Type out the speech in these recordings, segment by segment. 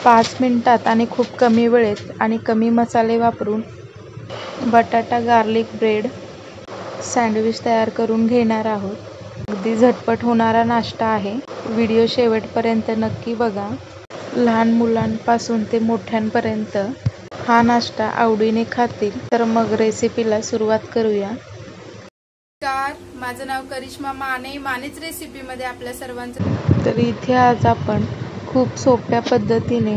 5 मिनिटात आणि खूप कमी वेळेत आणि कमी मसाले वापरून बटाटा गार्लिक ब्रेड सँडविच तयार करून घेणार आहोत. अगदी झटपट होणारा नाश्ता आहे. व्हिडिओ शेवटपर्यंत नक्की बघा. लहान मुलांपासून ते मोठ्यांपर्यंत हा नाश्ता आवडीने खातील. तर मग रेसिपीला सुरुवात करूया. नमस्कार, माझं नाव करिश्मा माने. मानेच रेसिपीमध्ये आपल्या सर्वांचं. तर इथे आज आपण खूप सोप्या पद्धतीने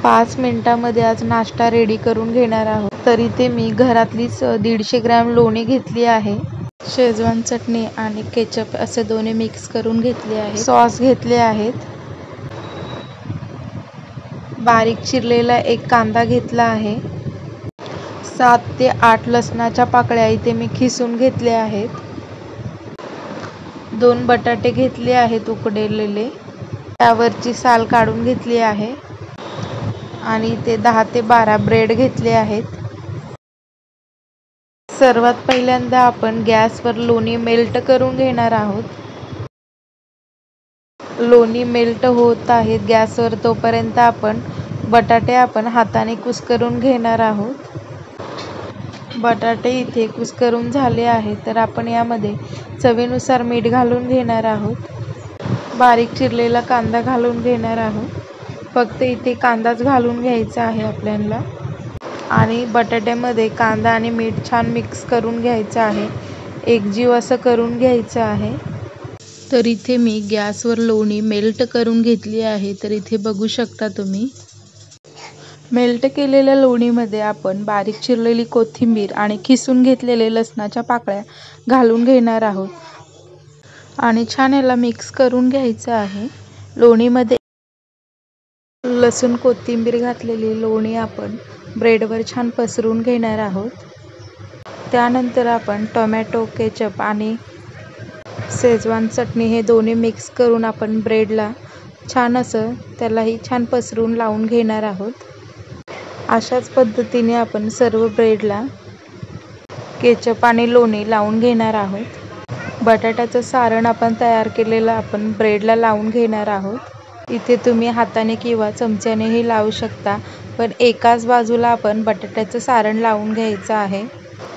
5 मिनिटांमध्ये आज नाश्ता रेडी करून घेणार आहोत. तर इथे मी घरातलीच 150 ग्रॅम लोणी घेतली आहे. शेजवान चटणी आणि केचप असे दोन्ही मिक्स करून घेतले आहे. सॉस घेतले आहेत. बारीक चिरलेला एक कांदा घेतला आहे. 7 ते 8 लसणाच्या पाकळ्या इथे मी खिसून घेतल्या आहेत. 2 बटाटे घेतले आहेत उकडलेले, त्यावरची साल काढून घेतली आहे. आणि इथे 10 ते 12 ब्रेड घेतले आहेत. सर्वात पहिल्यांदा आपण गॅसवर लोणी मेल्ट करून घेणार आहोत. लोणी मेल्ट होत आहेत गॅसवर, तोपर्यंत आपण बटाटे हाताने कुस्करून घेणार आहोत. बटाटे इथे कुस्करून झाले आहेत. तर आपण यामध्ये चवीनुसार मीठ घालून घेणार आहोत. बारीक चिरलेला कांदा घालून घेणार आहोत. फक्त इथे कांदाच घालून घ्यायचा आहे आपल्याला. आणि बटाट्यामध्ये कांदा आणि मीठ छान मिक्स करून घ्यायचं आहे. एकजीव असं करून घ्यायचं आहे. तर इथे मी गॅसवर लोणी मेल्ट करून घेतली आहे. तर इथे बघू शकता तुम्ही. मेल्ट केलेल्या लोणीमध्ये आपण बारीक चिरलेली कोथिंबीर आणि खिसून घेतलेले लसणाच्या पाकळ्या घालून घेणार आहोत. आणि छान याला मिक्स करून घ्यायचं आहे. लोणीमध्ये लसूण कोथिंबीर घातलेली लोणी आपण ब्रेडवर छान पसरून घेणार आहोत. त्यानंतर आपण टोमॅटो केचप आणि शेजवान चटणी हे दोन्ही मिक्स करून आपण ब्रेडला छान असं त्यालाही छान पसरून लावून घेणार आहोत. अशाच पद्धतीने आपण सर्व ब्रेडला केचप आणि लोणी लावून घेणार आहोत. बटाट्याचं सारण आपण तयार केलेलं आपण ब्रेडला लावून घेणार आहोत. इथे तुम्ही हाताने किंवा चमच्यानेही लावू शकता, पण एकाच बाजूला आपण बटाट्याचं सारण लावून घ्यायचं आहे.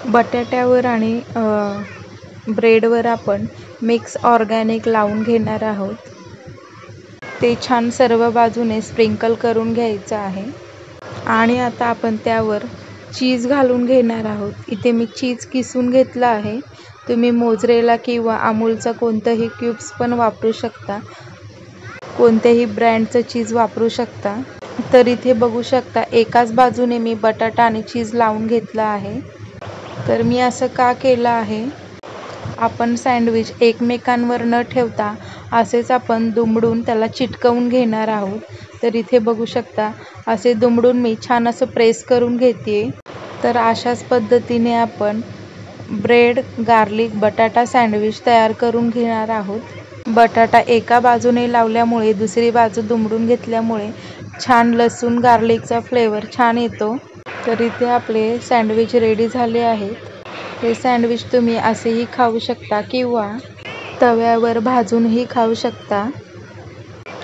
बटाट्यावर आणि ब्रेडवर आपण मिक्स ऑर्गॅनिक लावून घेणार आहोत. ते छान सर्व बाजूने स्प्रिंकल करून घ्यायचं आहे. आणि आता आपण त्यावर चीज घालून घेणार आहोत. इथे मी चीज किसून घेतलं आहे. तुम्ही मोझरेला किंवा अमूलचा कोणतंही क्यूब्स पण वापरू शकता. कोणत्याही ब्रँडचं चीज वापरू शकता. तर इथे बघू शकता एकाच बाजूने मी बटाटा आणि चीज लावून घेतलं आहे. तर मी असं का केलं आहे, आपण सँडविच एकमेकांवर न ठेवता असेच आपण दुमडून त्याला चिटकवून घेणार आहोत. तर इथे बघू शकता असे दुमडून मी छान असं प्रेस करून घेते. तर अशाच पद्धतीने आपण ब्रेड गार्लिक बटाटा सँडविच तयार करून घेणार आहोत. बटाटा एका बाजूने लावल्यामुळे दुसरी बाजू दुमडून घेतल्यामुळे छान लसूण गार्लिकचा फ्लेवर छान येतो. तर इथे आपले सँडविच रेडी झाले आहेत. हे सँडविच तुम्ही असेही खाऊ शकता किंवा तव्यावर भाजूनही खाऊ शकता.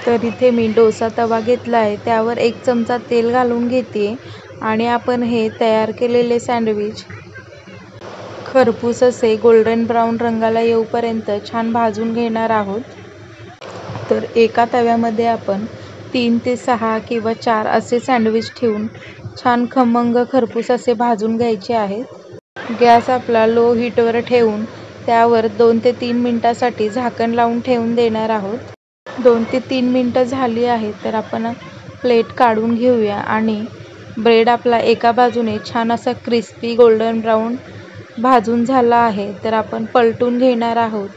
तर इथे मी डोसा तवा घेतला आहे. त्यावर 1 चमचा तेल घालून घेते आणि आपण हे तयार केलेले सँडविच खरपूस असे गोल्डन ब्राऊन रंगाला येऊपर्यंत छान भाजून घेणार आहोत. तर एका तव्यामध्ये आपण 3 ते 6 किंवा 4 असे सँडविच ठेवून छान खमंग खरपूस असे भाजून घ्यायचे आहेत. गॅस आपला लो हीटवर ठेवून त्यावर 2 ते 3 मिनिटांसाठी झाकण लावून ठेवून देणार आहोत. 2 ते 3 मिनिटं झाली आहेत. तर आपण प्लेट काढून घेऊया. आणि ब्रेड आपला एका बाजूने छान असा क्रिस्पी गोल्डन ब्राऊन भाजून झाला आहे. तर आपण पलटून घेणार आहोत.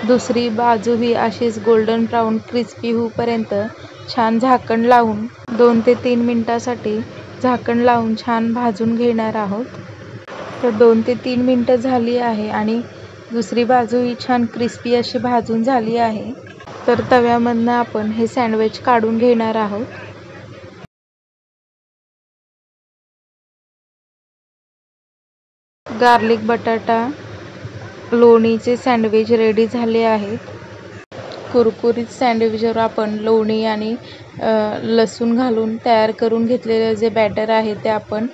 दुसरी बाजूही अशीच गोल्डन ब्राऊन क्रिस्पी होईपर्यंत छान झाकण लावून 2 ते 3 मिनिटांसाठी झाकण लावून छान भाजून घेणार आहोत. तर 2 ते 3 मिनिटं झाली आहे आणि दुसरी बाजूही छान क्रिस्पी अशी भाजून झाली आहे. तर तव्यामधनं आपण हे सँडविच काढून घेणार आहोत. गार्लिक बटाटा लोणीचे सँडविच रेडी झाले आहेत. कुरकुरीत सँडविचवर आपण लोणी आणि लसूण घालून तयार करून घेतलेलं जे बॅटर आहे ते आपण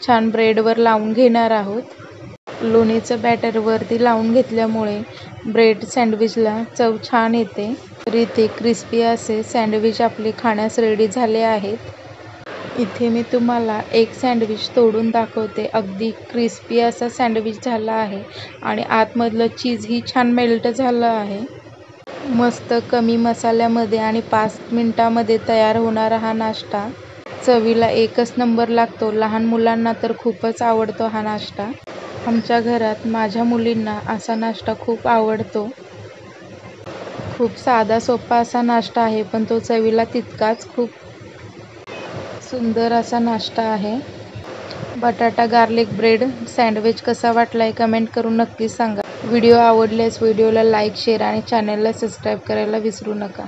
छान ब्रेडवर लावून घेणार आहोत। लोणीचं बॅटर वरती लावून घेतल्यामुळे ब्रेड सँडविचला चव छान येते। तर इथे क्रिस्पी असे सँडविच आपले खाण्यास रेडी झाले आहेत। इथे मी तुम्हाला एक सँडविच तोडून दाखवते। अगदी क्रिस्पी असा सँडविच झाला आहे आणि आतमधलं चीजही छान मेल्ट झालं आहे। मस्त कमी मसाल्यामध्ये आणि 5 मिनिटांमध्ये तयार होणारा हा नाश्ता चवीला एकच नंबर लागतो। लहान मुलांना तर खूपच आवडतो हा नाश्ता। आमच्या घरात माझ्या मुलींना असा नाश्ता खूप आवडतो। खूप साधा सोपा असा नाश्ता आहे, पण तो चवीला तितकाच खूप सुंदर असा नाश्ता आहे। बटाटा गार्लिक ब्रेड सँडविच कसा वाटलाय कमेंट करून नक्की सांगा। व्हिडिओ आवडल्यास व्हिडिओला लाईक, शेअर आणि चॅनलला सबस्क्राईब करायला विसरू नका।